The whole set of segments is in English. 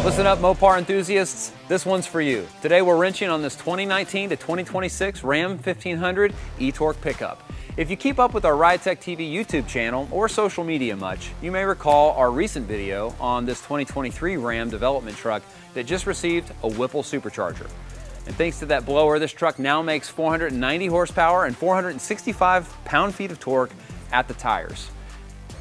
Listen up, Mopar enthusiasts, this one's for you. Today we're wrenching on this 2019 to 2026 Ram 1500 E-Torque pickup. If you keep up with our RidetechTV YouTube channel or social media much, you may recall our recent video on this 2023 Ram development truck that just received a Whipple supercharger. And thanks to that blower, this truck now makes 490 horsepower and 465 pound-feet of torque at the tires.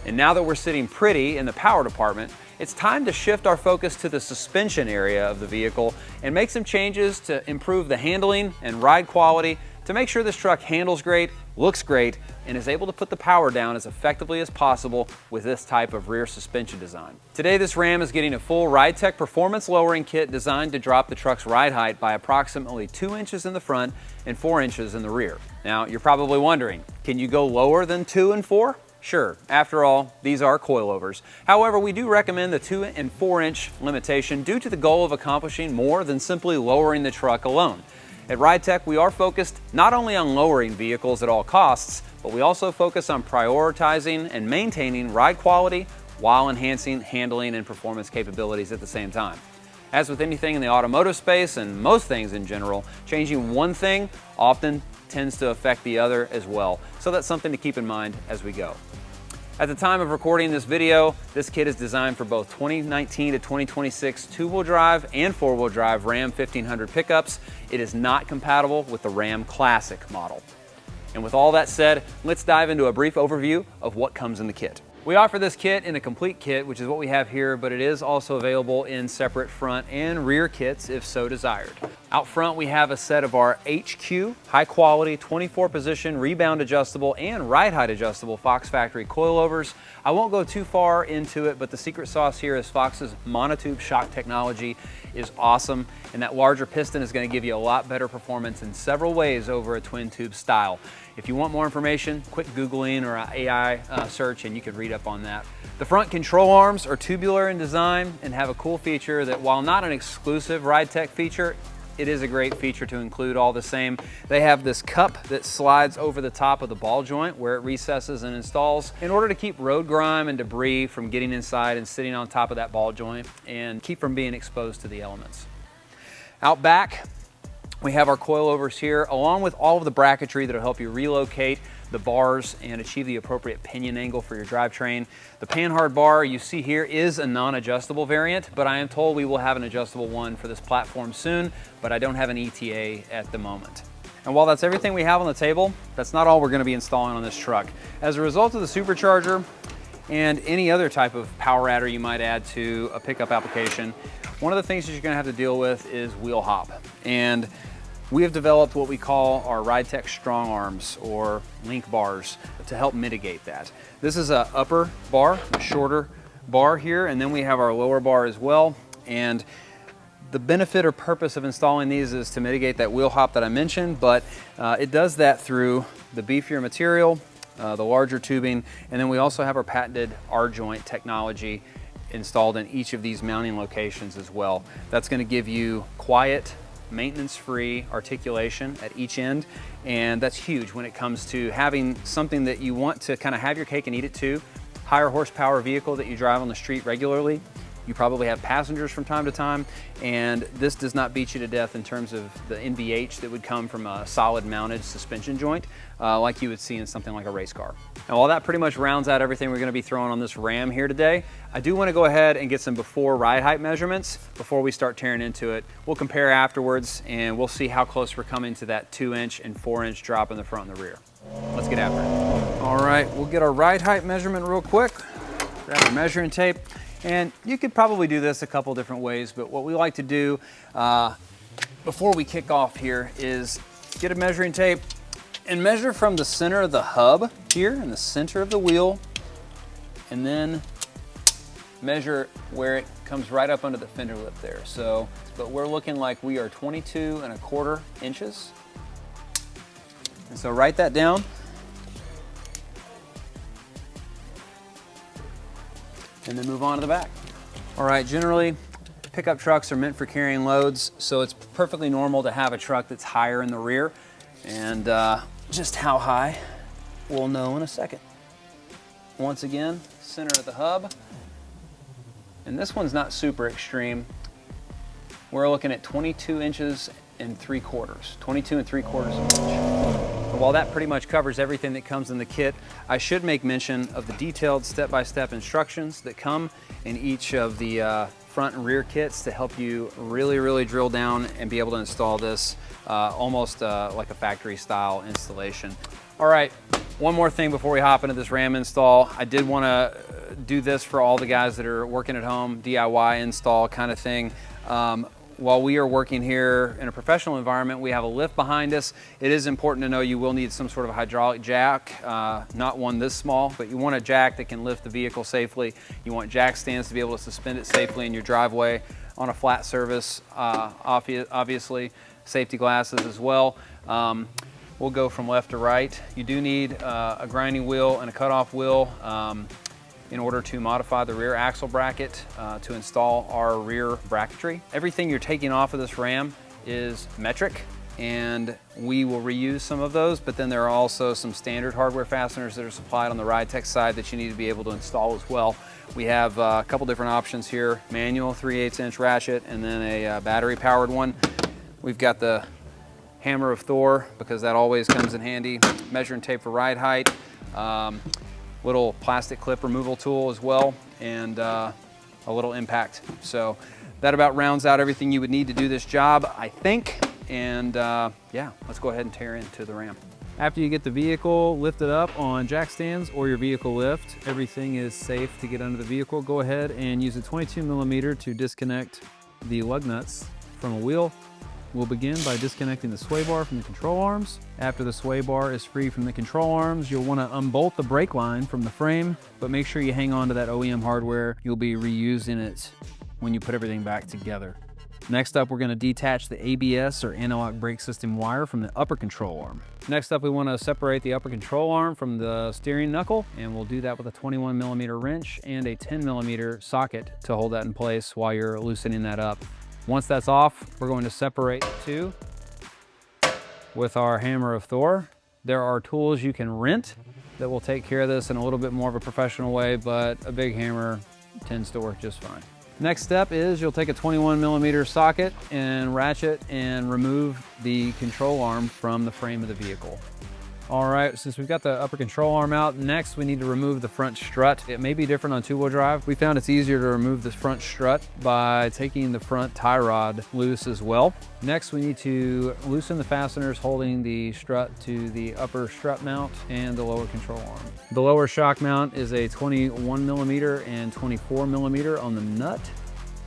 And now that we're sitting pretty in the power department, it's time to shift our focus to the suspension area of the vehicle and make some changes to improve the handling and ride quality to make sure this truck handles great, looks great, and is able to put the power down as effectively as possible with this type of rear suspension design. Today, this Ram is getting a full Ridetech performance lowering kit designed to drop the truck's ride height by approximately 2 inches in the front and 4 inches in the rear. Now, you're probably wondering, can you go lower than 2 and 4? Sure, after all, these are coilovers. However, we do recommend the 2 and 4 inch limitation due to the goal of accomplishing more than simply lowering the truck alone. At Ridetech, we are focused not only on lowering vehicles at all costs, but we also focus on prioritizing and maintaining ride quality while enhancing handling and performance capabilities at the same time. As with anything in the automotive space and most things in general, changing one thing often tends to affect the other as well. So that's something to keep in mind as we go. At the time of recording this video, this kit is designed for both 2019 to 2026 two-wheel drive and four-wheel drive Ram 1500 pickups. It is not compatible with the Ram Classic model. And with all that said, let's dive into a brief overview of what comes in the kit. We offer this kit in a complete kit, which is what we have here, but it is also available in separate front and rear kits if so desired. Out front, we have a set of our HQ, high quality, 24 position, rebound adjustable and ride height adjustable Fox factory coilovers. I won't go too far into it, but the secret sauce here is Fox's monotube shock technology is awesome, and that larger piston is going to give you a lot better performance in several ways over a twin tube style. If you want more information, quick Googling or an AI search and you can read up on that. The front control arms are tubular in design and have a cool feature that, while not an exclusive Ridetech feature, it is a great feature to include all the same. They have this cup that slides over the top of the ball joint where it recesses and installs in order to keep road grime and debris from getting inside and sitting on top of that ball joint and keep from being exposed to the elements. Out back, we have our coilovers here, along with all of the bracketry that will help you relocate the bars and achieve the appropriate pinion angle for your drivetrain. The Panhard Bar you see here is a non-adjustable variant, but I am told we will have an adjustable one for this platform soon, but I don't have an ETA at the moment. And while that's everything we have on the table, that's not all we're going to be installing on this truck. As a result of the supercharger and any other type of power adder you might add to a pickup application, one of the things that you're going to have to deal with is wheel hop. And we have developed what we call our Ridetech Strong Arms, or link bars, to help mitigate that. This is an upper bar, a shorter bar here, and then we have our lower bar as well. And the benefit or purpose of installing these is to mitigate that wheel hop that I mentioned, but it does that through the beefier material, the larger tubing, and then we also have our patented R-joint technology installed in each of these mounting locations as well. That's going to give you quiet, maintenance-free articulation at each end, and that's huge when it comes to having something that you want to kind of have your cake and eat it too. Higher horsepower vehicle that you drive on the street regularly. You probably have passengers from time to time, and this does not beat you to death in terms of the NVH that would come from a solid mounted suspension joint like you would see in something like a race car. Now, while that pretty much rounds out everything we're going to be throwing on this Ram here today, I do want to go ahead and get some before ride height measurements before we start tearing into it. We'll compare afterwards and we'll see how close we're coming to that 2 inch and 4 inch drop in the front and the rear. Let's get after it. All right, we'll get our ride height measurement real quick. Grab our measuring tape. And you could probably do this a couple different ways, but what we like to do before we kick off here is get a measuring tape and measure from the center of the hub here in the center of the wheel, and then measure where it comes right up under the fender lip there. So, but we're looking like we are 22¼ inches. And so write that down. And then move on to the back. All right, generally pickup trucks are meant for carrying loads, so it's perfectly normal to have a truck that's higher in the rear, and just how high we'll know in a second. Once again, center of the hub, and this one's not super extreme. we're looking at 22 inches and 3/4, 22 3/4 inch. And while that pretty much covers everything that comes in the kit, I should make mention of the detailed step-by-step instructions that come in each of the front and rear kits to help you really drill down and be able to install this almost like a factory style installation. All right, one more thing before we hop into this Ram install. I did want to do this for all the guys that are working at home, DIY install kind of thing. While we are working here in a professional environment, we have a lift behind us. It is important to know you will need some sort of hydraulic jack, not one this small, but you want a jack that can lift the vehicle safely. You want jack stands to be able to suspend it safely in your driveway on a flat surface, obviously. Safety glasses as well. We'll go from left to right. You do need a grinding wheel and a cutoff wheel in order to modify the rear axle bracket to install our rear bracketry. Everything you're taking off of this Ram is metric, and we will reuse some of those, but then there are also some standard hardware fasteners that are supplied on the Ridetech side that you need to be able to install as well. We have a couple different options here: manual 3/8 inch ratchet and then a battery powered one. We've got the hammer of Thor, because that always comes in handy. Measuring tape for ride height. Little plastic clip removal tool as well, and a little impact. So that about rounds out everything you would need to do this job, I think. And yeah, let's go ahead and tear into the Ram. After you get the vehicle lifted up on jack stands or your vehicle lift, everything is safe to get under the vehicle. Go ahead and use a 22mm to disconnect the lug nuts from a wheel. We'll begin by disconnecting the sway bar from the control arms. After the sway bar is free from the control arms, you'll want to unbolt the brake line from the frame, but make sure you hang on to that OEM hardware. You'll be reusing it when you put everything back together. Next up, we're going to detach the ABS or anti-lock brake system wire from the upper control arm. Next up, we want to separate the upper control arm from the steering knuckle, and we'll do that with a 21mm wrench and a 10mm socket to hold that in place while you're loosening that up. Once that's off, we're going to separate the two with our hammer of Thor. There are tools you can rent that will take care of this in a little bit more of a professional way, but a big hammer tends to work just fine. Next step is you'll take a 21mm socket and ratchet and remove the control arm from the frame of the vehicle. All right, since we've got the upper control arm out, next we need to remove the front strut. It may be different on two-wheel drive. We found it's easier to remove the front strut by taking the front tie rod loose as well. Next, we need to loosen the fasteners holding the strut to the upper strut mount and the lower control arm. The lower shock mount is a 21mm and 24mm on the nut,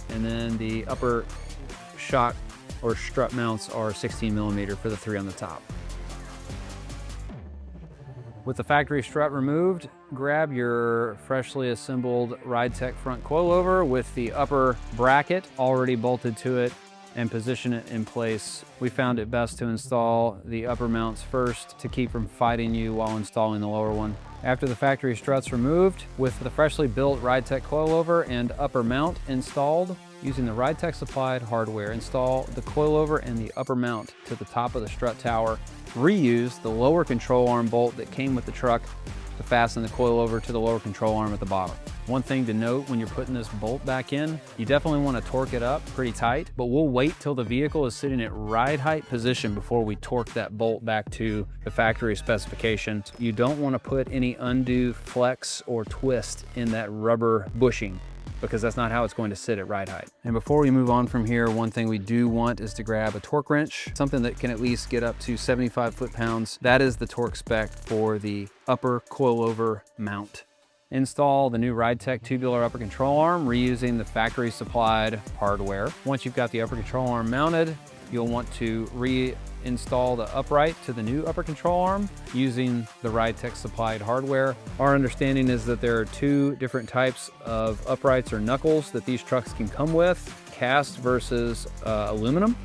and then the upper shock or strut mounts are 16mm for the three on the top. With the factory strut removed, grab your freshly assembled Ridetech front coilover with the upper bracket already bolted to it and position it in place. We found it best to install the upper mounts first to keep from fighting you while installing the lower one. After the factory strut's removed, with the freshly built Ridetech coilover and upper mount installed, using the Ridetech supplied hardware, install the coilover and the upper mount to the top of the strut tower. Reuse the lower control arm bolt that came with the truck to fasten the coilover to the lower control arm at the bottom. One thing to note when you're putting this bolt back in, you definitely want to torque it up pretty tight, but we'll wait till the vehicle is sitting at ride height position before we torque that bolt back to the factory specification. You don't want to put any undue flex or twist in that rubber bushing, because that's not how it's going to sit at ride height. And before we move on from here, one thing we do want is to grab a torque wrench, something that can at least get up to 75 foot-pounds. That is the torque spec for the upper coilover mount. Install the new Ridetech tubular upper control arm, reusing the factory supplied hardware. Once you've got the upper control arm mounted, you'll want to reinstall the upright to the new upper control arm using the Ridetech supplied hardware. Our understanding is that there are two different types of uprights or knuckles that these trucks can come with, cast versus aluminum,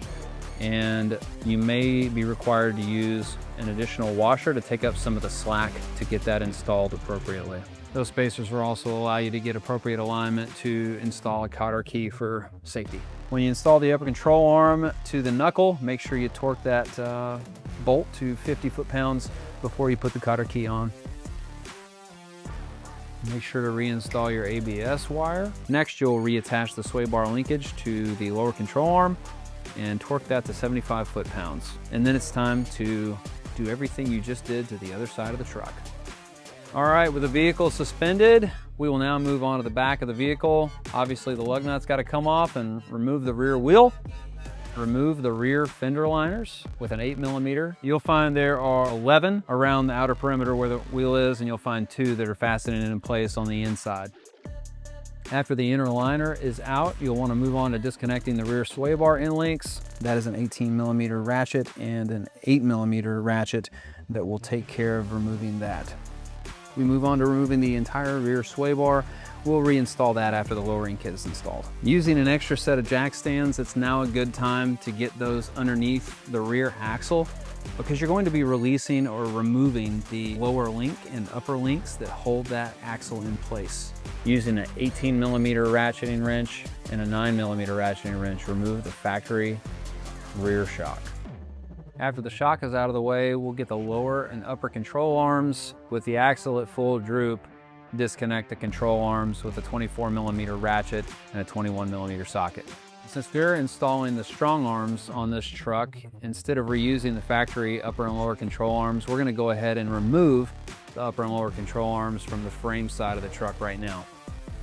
and you may be required to use an additional washer to take up some of the slack to get that installed appropriately. Those spacers will also allow you to get appropriate alignment to install a cotter key for safety. When you install the upper control arm to the knuckle, make sure you torque that bolt to 50 foot-pounds before you put the cotter key on. Make sure to reinstall your ABS wire. Next, you'll reattach the sway bar linkage to the lower control arm and torque that to 75 foot-pounds. And then it's time to do everything you just did to the other side of the truck. All right, with the vehicle suspended, we will now move on to the back of the vehicle. Obviously, the lug nut's got to come off and remove the rear wheel. Remove the rear fender liners with an 8mm. You'll find there are 11 around the outer perimeter where the wheel is, and you'll find 2 that are fastening in place on the inside. After the inner liner is out, you'll want to move on to disconnecting the rear sway bar end links. That is an 18mm ratchet and an 8mm ratchet that will take care of removing that. We move on to removing the entire rear sway bar. We'll reinstall that after the lowering kit is installed. Using an extra set of jack stands, it's now a good time to get those underneath the rear axle because you're going to be releasing or removing the lower link and upper links that hold that axle in place. Using an 18mm ratcheting wrench and a 9mm ratcheting wrench, remove the factory rear shock. After the shock is out of the way, we'll get the lower and upper control arms with the axle at full droop. Disconnect the control arms with a 24mm ratchet and a 21mm socket. Since we're installing the strong arms on this truck, instead of reusing the factory upper and lower control arms, we're going to go ahead and remove the upper and lower control arms from the frame side of the truck right now.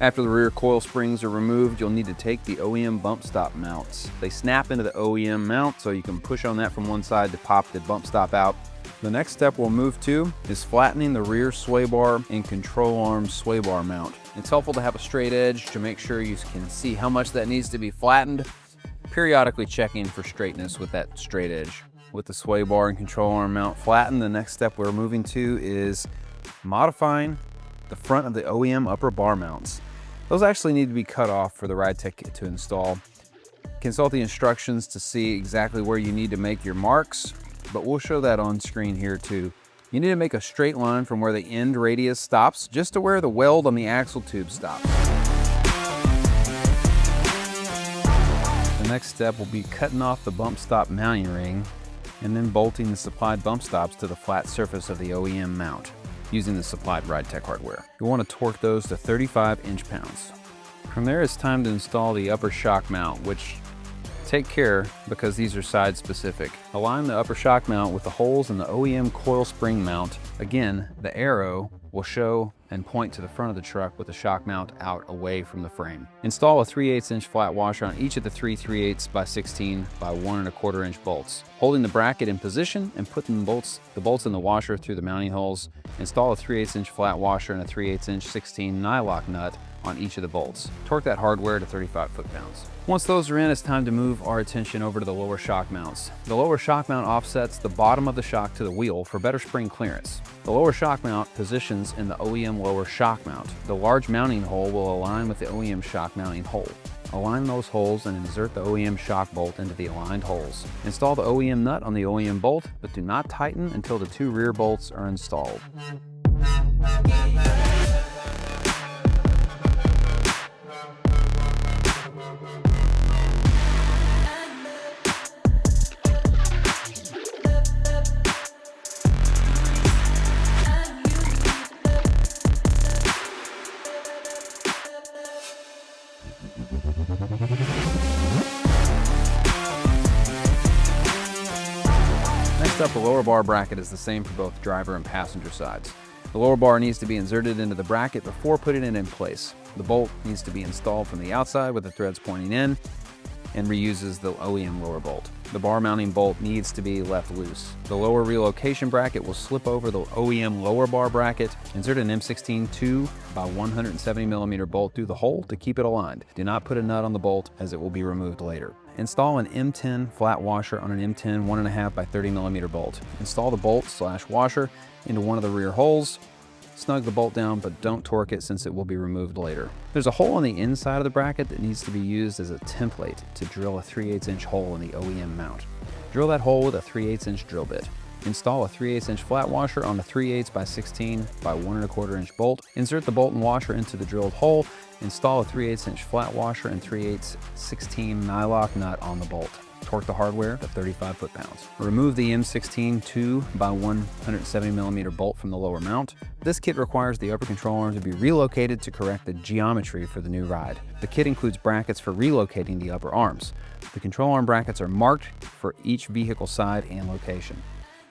After the rear coil springs are removed, you'll need to take the OEM bump stop mounts. They snap into the OEM mount, so you can push on that from one side to pop the bump stop out. The next step we'll move to is flattening the rear sway bar and control arm sway bar mount. It's helpful to have a straight edge to make sure you can see how much that needs to be flattened, periodically checking for straightness with that straight edge. With the sway bar and control arm mount flattened, the next step we're moving to is modifying the front of the OEM upper bar mounts. Those actually need to be cut off for the Ridetech kit to install. Consult the instructions to see exactly where you need to make your marks, but we'll show that on screen here too. You need to make a straight line from where the end radius stops just to where the weld on the axle tube stops. The next step will be cutting off the bump stop mounting ring and then bolting the supplied bump stops to the flat surface of the OEM mount using the supplied Ridetech hardware. You'll want to torque those to 35 inch-pounds. From there, it's time to install the upper shock mount, which take care because these are side specific. Align the upper shock mount with the holes in the OEM coil spring mount. Again, the arrow will show and point to the front of the truck with the shock mount out away from the frame. Install a 3/8 inch flat washer on each of the 3 3/8 by 16 by 1 1/4 inch bolts. Holding the bracket in position and putting the bolts in the washer through the mounting holes. Install a 3/8 inch flat washer and a 3/8 inch 16 nylock nut on each of the bolts. Torque that hardware to 35 foot-pounds. Once those are in, it's time to move our attention over to the lower shock mounts. The lower shock mount offsets the bottom of the shock to the wheel for better spring clearance. The lower shock mount positions in the OEM lower shock mount. The large mounting hole will align with the OEM shock mounting hole. Align those holes and insert the OEM shock bolt into the aligned holes. Install the OEM nut on the OEM bolt, but do not tighten until the 2 rear bolts are installed. Next up, the lower bar bracket is the same for both driver and passenger sides. The lower bar needs to be inserted into the bracket before putting it in place. The bolt needs to be installed from the outside with the threads pointing in and reuses the OEM lower bolt. The bar mounting bolt needs to be left loose. The lower relocation bracket will slip over the OEM lower bar bracket. Insert an M16 2 by 170mm bolt through the hole to keep it aligned. Do not put a nut on the bolt as it will be removed later. Install an M10 flat washer on an M10 1.5 by 30mm bolt. Install the bolt/washer into one of the rear holes. Snug the bolt down, but don't torque it since it will be removed later. There's a hole on the inside of the bracket that needs to be used as a template to drill a 3/8 inch hole in the OEM mount. Drill that hole with a 3/8 inch drill bit. Install a 3/8 inch flat washer on a 3/8 by 16 by 1 1/4 inch bolt. Insert the bolt and washer into the drilled hole. Install a 3/8 inch flat washer and 3/8 16 nylock nut on the bolt. Torque the hardware at 35 foot-pounds. Remove the M16 2x170mm bolt from the lower mount. This kit requires the upper control arm to be relocated to correct the geometry for the new ride. The kit includes brackets for relocating the upper arms. The control arm brackets are marked for each vehicle side and location.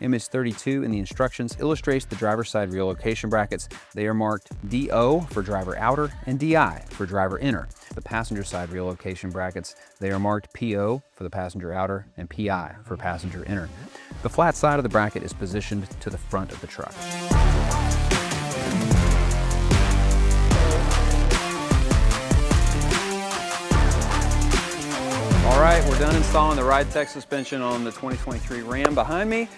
Image 32 in the instructions illustrates the driver's side relocation brackets. They are marked DO for driver outer and DI for driver inner. The passenger side relocation brackets, they are marked PO for the passenger outer and PI for passenger inner. The flat side of the bracket is positioned to the front of the truck. All right, we're done installing the Ridetech suspension on the 2023 Ram behind me.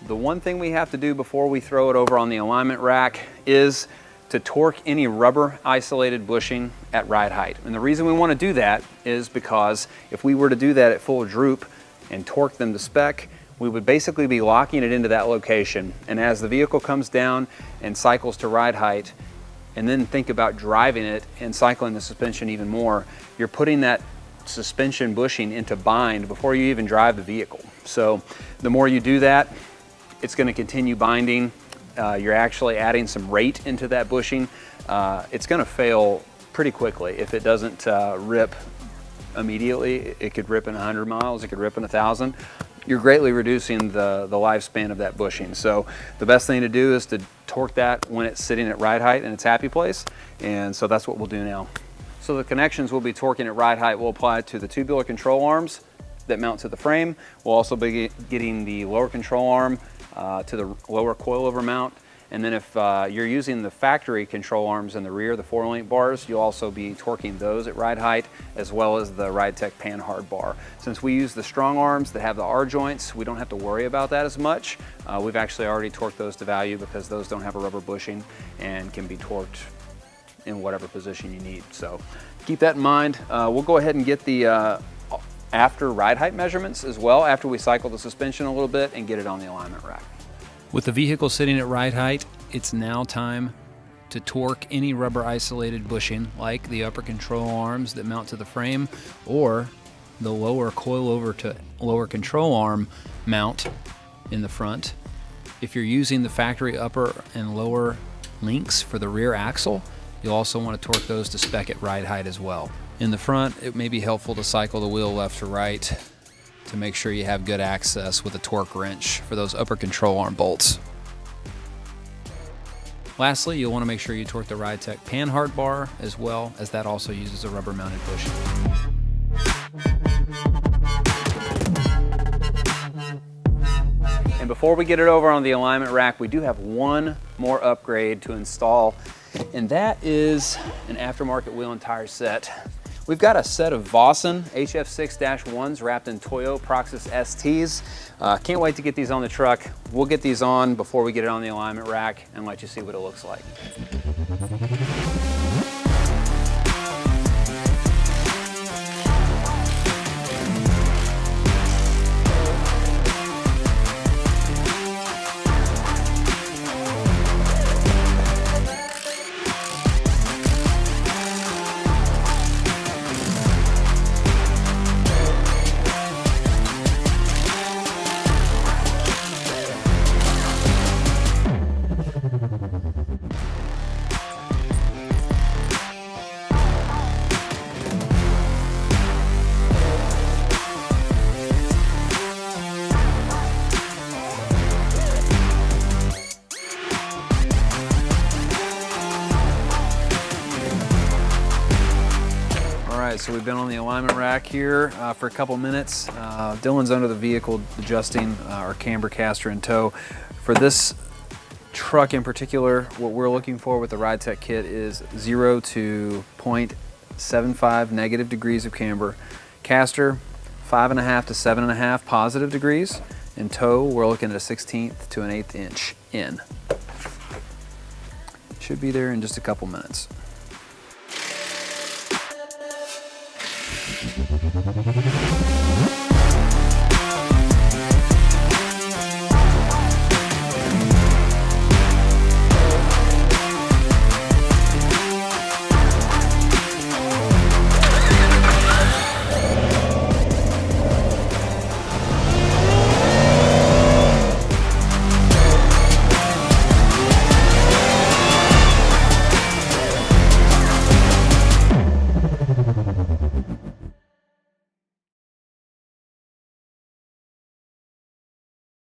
The one thing we have to do before we throw it over on the alignment rack is to torque any rubber isolated bushing at ride height. And the reason we want to do that is because if we were to do that at full droop and torque them to spec, we would basically be locking it into that location. And as the vehicle comes down and cycles to ride height, and then think about driving it and cycling the suspension even more, you're putting that suspension bushing into bind before you even drive the vehicle. So the more you do that, it's going to continue binding. You're actually adding some rate into that bushing. It's going to fail pretty quickly if it doesn't rip immediately. It could rip in 100 miles, it could rip in 1,000. You're greatly reducing the lifespan of that bushing. So the best thing to do is to torque that when it's sitting at ride height in its happy place. And so that's what we'll do now. So the connections we'll be torquing at ride height will apply to the tubular control arms that mount to the frame. We'll also be getting the lower control arm to the lower coilover mount. And then if you're using the factory control arms in the rear, the 4-link bars, you'll also be torquing those at ride height, as well as the Ridetech Panhard Bar. Since we use the strong arms that have the R joints, we don't have to worry about that as much. We've actually already torqued those to value because those don't have a rubber bushing and can be torqued in whatever position you need. So keep that in mind. We'll go ahead and get the after ride height measurements as well after we cycle the suspension a little bit and get it on the alignment rack. With the vehicle sitting at ride height, it's now time to torque any rubber isolated bushing like the upper control arms that mount to the frame or the lower coilover to lower control arm mount in the front. If you're using the factory upper and lower links for the rear axle, you'll also want to torque those to spec at ride height as well. In the front, it may be helpful to cycle the wheel left to right to make sure you have good access with a torque wrench for those upper control arm bolts. Lastly, you'll want to make sure you torque the Ridetech Panhard Bar as well, as that also uses a rubber mounted bushing. And before we get it over on the alignment rack, we do have one more upgrade to install, and that is an aftermarket wheel and tire set. We've got a set of Vossen HF6-1s wrapped in Toyo Proxys STs. Can't wait to get these on the truck. We'll get these on before we get it on the alignment rack and let you see what it looks like. So we've been on the alignment rack here for a couple minutes. Dylan's under the vehicle adjusting our camber caster in tow. For this truck in particular, what we're looking for with the Ridetech kit is 0 to 0.75 negative degrees of camber. Caster, 5.5 to 7.5 positive degrees. In tow, we're looking at a 1/16 to an 1/8 inch in. Should be there in just a couple minutes.